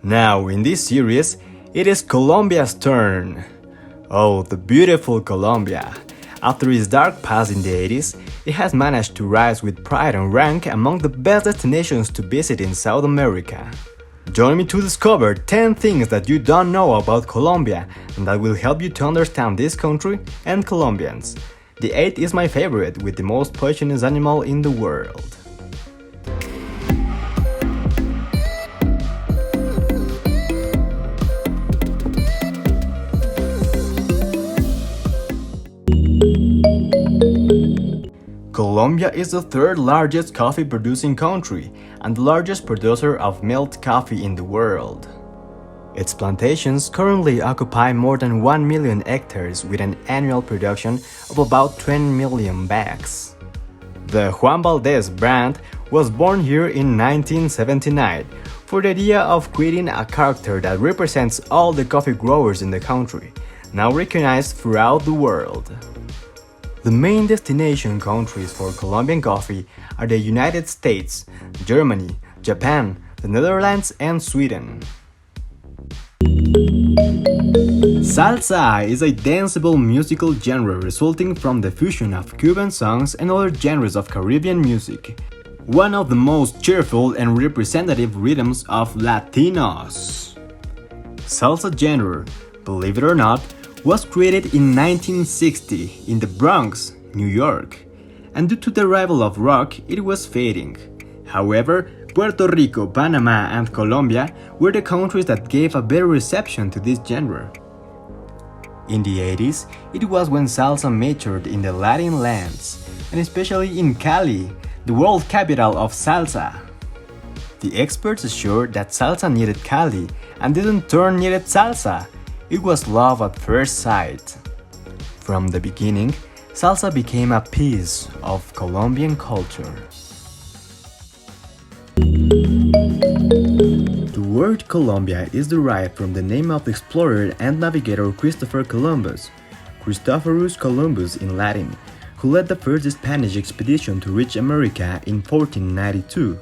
Now, in this series, it is Colombia's turn. Oh, the beautiful Colombia. After its dark past in the 80s, it has managed to rise with pride and rank among the best destinations to visit in South America. Join me to discover 10 things that you don't know about Colombia and that will help you to understand this country and Colombians. The 8th is my favorite, with the most poisonous animal in the world. Colombia is the third largest coffee producing country and the largest producer of milled coffee in the world. Its plantations currently occupy more than 1 million hectares with an annual production of about 20 million bags. The Juan Valdez brand was born here in 1979 for the idea of creating a character that represents all the coffee growers in the country, now recognized throughout the world. The main destination countries for Colombian coffee are the United States, Germany, Japan, the Netherlands, and Sweden. Salsa is a danceable musical genre resulting from the fusion of Cuban songs and other genres of Caribbean music, one of the most cheerful and representative rhythms of Latinos. Salsa genre, believe it or not, was created in 1960 in the Bronx, New York, and due to the arrival of rock, it was fading. However, Puerto Rico, Panama, and Colombia were the countries that gave a better reception to this genre. In the 80s, it was when salsa matured in the Latin lands, and especially in Cali, the world capital of salsa. The experts assured that salsa needed Cali, and didn't turn needed salsa. It was love at first sight. From the beginning, salsa became a piece of Colombian culture. The word Colombia is derived from the name of the explorer and navigator Christopher Columbus, Christophorus Columbus in Latin, who led the first Spanish expedition to reach America in 1492.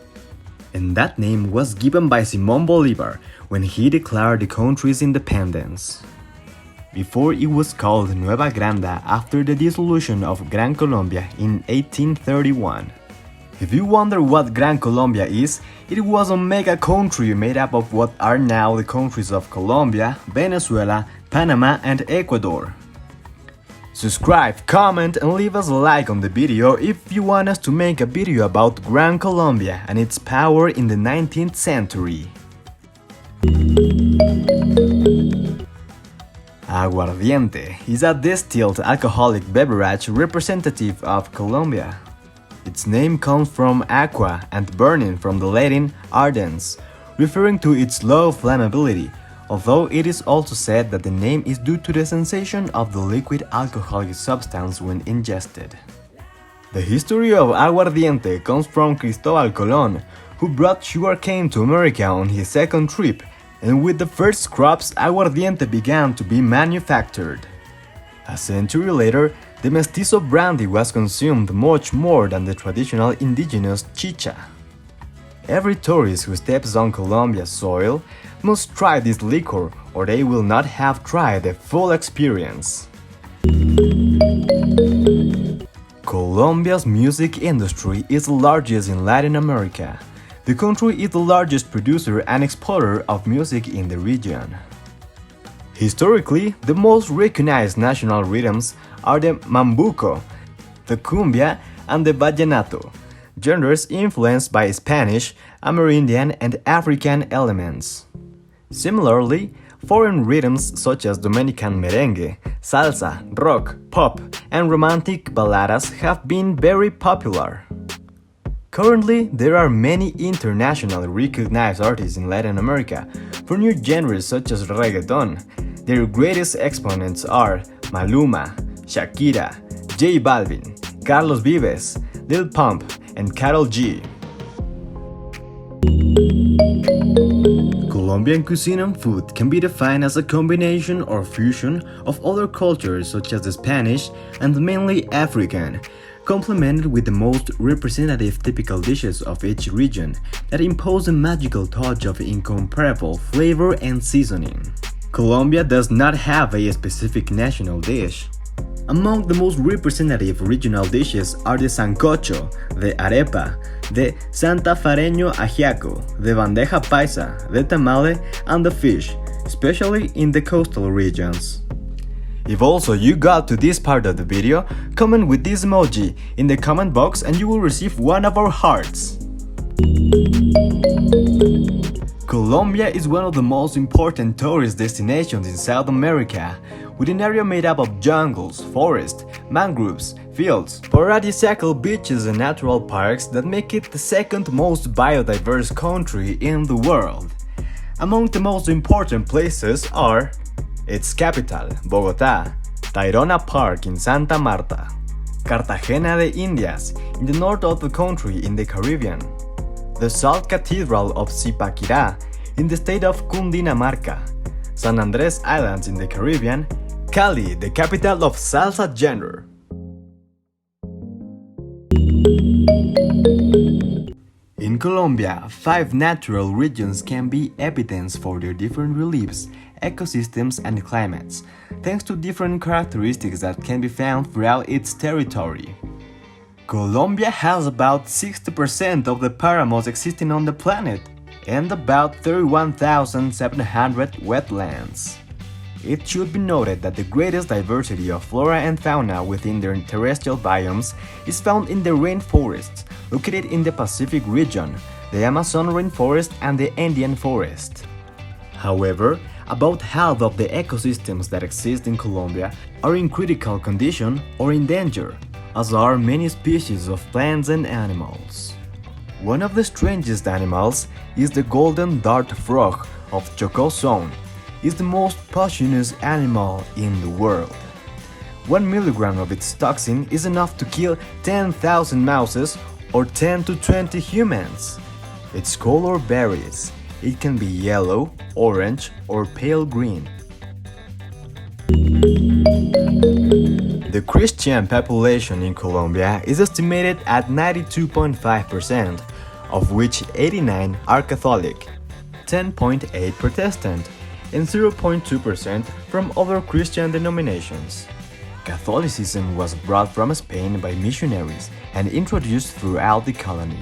And that name was given by Simón Bolívar when he declared the country's independence. Before it was called Nueva Granda after the dissolution of Gran Colombia in 1831. If you wonder what Gran Colombia is, it was a mega country made up of what are now the countries of Colombia, Venezuela, Panama, and Ecuador. Subscribe, comment, and leave us a like on the video if you want us to make a video about Gran Colombia and its power in the 19th century. Aguardiente is a distilled alcoholic beverage representative of Colombia. Its name comes from aqua and burning from the Latin ardens, referring to its low flammability, although it is also said that the name is due to the sensation of the liquid alcoholic substance when ingested. The history of aguardiente comes from Cristobal Colón, who brought sugarcane to America on his second trip, and with the first crops, aguardiente began to be manufactured. A century later, the mestizo brandy was consumed much more than the traditional indigenous chicha. Every tourist who steps on Colombia's soil must try this liquor or they will not have tried the full experience. Colombia's music industry is the largest in Latin America. The country is the largest producer and exporter of music in the region. Historically, the most recognized national rhythms are the mambuco, the cumbia, and the vallenato, genres influenced by Spanish, Amerindian, and African elements. Similarly, foreign rhythms such as Dominican merengue, salsa, rock, pop, and romantic balladas have been very popular. Currently, there are many internationally recognized artists in Latin America for new genres such as reggaeton. Their greatest exponents are Maluma, Shakira, J Balvin, Carlos Vives, Lil Pump, and Karol G. Colombian cuisine and food can be defined as a combination or fusion of other cultures such as the Spanish and mainly African, complemented with the most representative typical dishes of each region that impose a magical touch of incomparable flavor and seasoning. Colombia does not have a specific national dish. Among the most representative regional dishes are the sancocho, the arepa, the santafareño ajiaco, the bandeja paisa, the tamale, and the fish, especially in the coastal regions. If also you got to this part of the video, comment with this emoji in the comment box and you will receive one of our hearts. Colombia is one of the most important tourist destinations in South America, with an area made up of jungles, forests, mangroves, fields, paradisaical beaches and natural parks that make it the second most biodiverse country in the world. Among the most important places are its capital, Bogotá, Tayrona Park in Santa Marta, Cartagena de Indias in the north of the country in the Caribbean, the Salt Cathedral of Zipaquirá in the state of Cundinamarca, San Andrés Islands in the Caribbean, Cali, the capital of Salsa genre. In Colombia, 5 natural regions can be evidence for their different reliefs, ecosystems and climates, thanks to different characteristics that can be found throughout its territory. Colombia has about 60% of the páramos existing on the planet and about 31,700 wetlands. It should be noted that the greatest diversity of flora and fauna within their terrestrial biomes is found in the rainforests located in the Pacific region, the Amazon rainforest and the Andean forest. However, about half of the ecosystems that exist in Colombia are in critical condition or in danger, as are many species of plants and animals. One of the strangest animals is the golden dart frog of Chocó zone. Is the most poisonous animal in the world. 1 milligram of its toxin is enough to kill 10,000 mouses or 10 to 20 humans. Its color varies. It can be yellow, orange, or pale green. The Christian population in Colombia is estimated at 92.5%, of which 89 are Catholic, 10.8 Protestant, and 0.2% from other Christian denominations. Catholicism was brought from Spain by missionaries and introduced throughout the colony.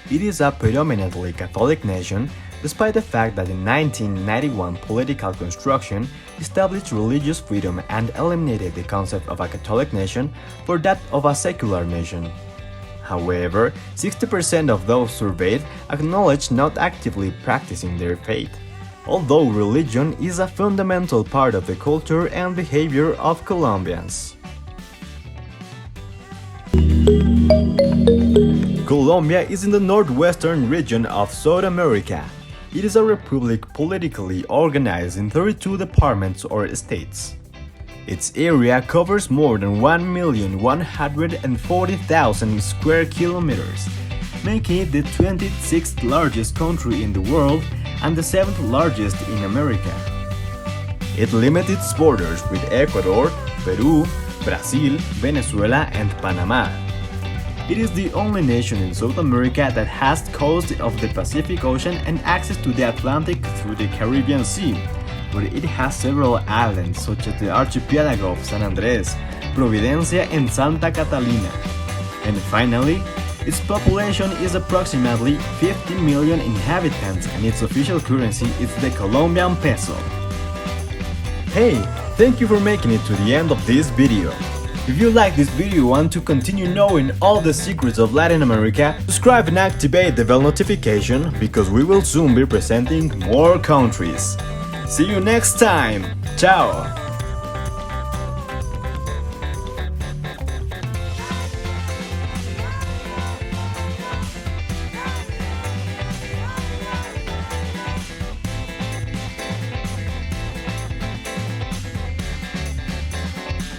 It is a predominantly Catholic nation, despite the fact that in 1991 political construction established religious freedom and eliminated the concept of a Catholic nation for that of a secular nation. However, 60% of those surveyed acknowledge not actively practicing their faith, although religion is a fundamental part of the culture and behavior of Colombians. Colombia is in the northwestern region of South America. It is a republic politically organized in 32 departments or states. Its area covers more than 1,140,000 square kilometers, making it the 26th largest country in the world and the 7th largest in America. It limits its borders with Ecuador, Peru, Brazil, Venezuela, and Panama. It is the only nation in South America that has the coast of the Pacific Ocean and access to the Atlantic through the Caribbean Sea, where it has several islands such as the archipelago of San Andrés, Providencia, and Santa Catalina. And finally, its population is approximately 50 million inhabitants and its official currency is the Colombian peso. Hey, thank you for making it to the end of this video. If you like this video and want to continue knowing all the secrets of Latin America, subscribe and activate the bell notification because we will soon be presenting more countries. See you next time! Ciao!